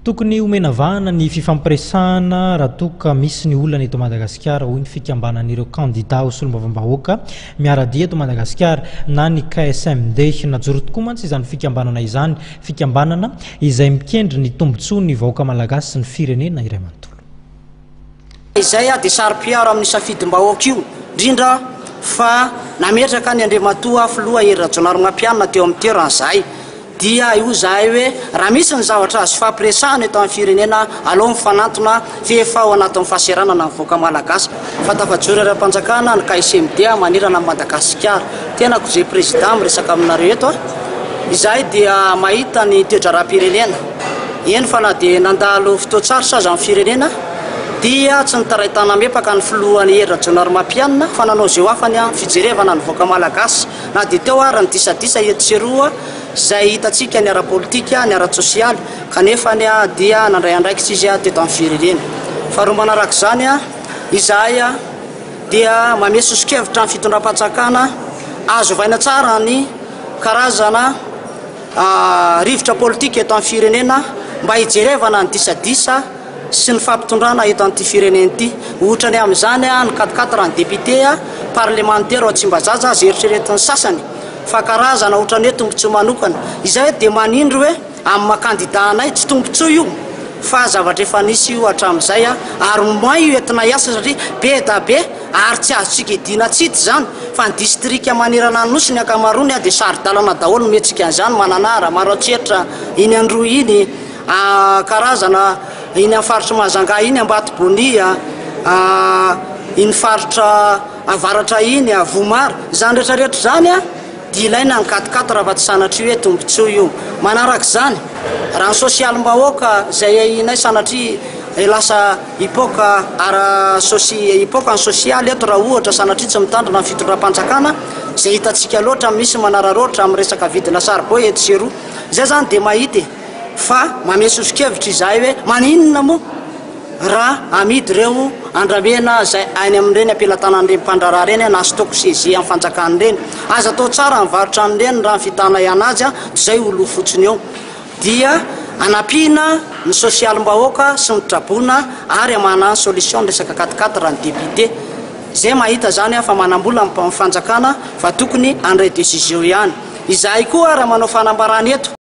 Tokony omenavahana ny fifampiresahana raha toka misy ny olana eto Madagasikara hoy ny fikambanan'ireo candidat ho solombavambahoaka miaradia eto Madagasikara na ny KSMD najoro tokoa mantsy izany fikambanana izany, fikambanana izay mikendry ny tombontsoa ny vahoaka malagasy sy ny firenena iray manontolo. Izay dia sary-piaro amin'ny safidim-bahoaka io indrindra fa nametraka ny Andriamatoa filoha Hery Rajaonarimampianina teo amin'ny toeran'izay dia io zahay hoe raha misy ny zavatra azo fampiresahana eto amin'ny firenena aloha mifanantona fefa ao anatin'ny fahaseranana ny vahoaka malagasy fa tafajoro ara-panjakana ny KSMD manirana ny Madagasikara tena kozay président miresaka aminareo eto izahay dia mahita ny toe-draram-pirenena eny fa na dia nandalo fotoan-tsarotra aza amin'ny firenena dia tsy nitaraitana mepaka ny filohan'ny Hery Rajaonarimampianina fa nanao zay afany fijerevana ny vahoaka malagasy na dia teo ary ny disadisa eto sy eroa izay hitantsika ny ara-politika ny ara-tsosialy kanefa dia nandray andraikitra izy teto amin'ny firenena. Faharoa manaraka izany izahay dia mamesosikevitra amin'ny fitondram-panjakana azo vaina tsara ny karazana rivotra politika eto amin'ny firenena mba hijerevana ny disadisa sy ny fampitondrana eto amin'ity firenena ity. Ohatrany amin'izany ny 4 ny député parlementaire ao Tsimbazaza azo eritreretin'ny sasany fa karazana ohatrany hoe tombontsoa manokana izay dia manindro hoe amin'ny maha-candidat anay tsy tombontsoa io fa zavatra efa nisy io hatramin'izay ary moin io entina hiasa satria be da be ary tsy azotsika idina tsity zany fa ny distrika manirana ny nosy ny akamarony dia sary-dalana daholo mihetsika an'izany mananara Maroantsetra iny Androa iny karazana iny amin'ny faritra Mahajanga iny Ambatobonia iny faritra avaratra iny Vomara zany rehetrarehetra zany dia ilaina ny 4 raha tsy sanatria hoe tombontsoa io. Manaraka izany raha ny sosialim-bahoaka izay inay sanatria lasa hipoaka hipoaka ny sosialy eto raha ohatra sanatria tsy mitandrina ny fitondram-panjakana izay hitantsika loatra misy manararoatra amin'ny resaka vidina saribao eto sy eroa izay zany dia mahita fa mamesosikevitra izahay hoe maninona moa raha amidy ireo andramena izay any amin'ireny ampelantanan'ireny mpandraraha ireny na sitoko sezy amin'ny fanjakan'ireny aza atao tsara mivarotra an'ireny raha ny vitana ihany azy izay olo fotsiny eo dia anampiana ny sosialim-bahoaka sy mitrabona ary amana ny solution resaka 4 raha ny député izay mahita zany fa manambola amin'ny fanjakana fa tokony andray décision ihany. Izahay koa raha manao fanambarana eto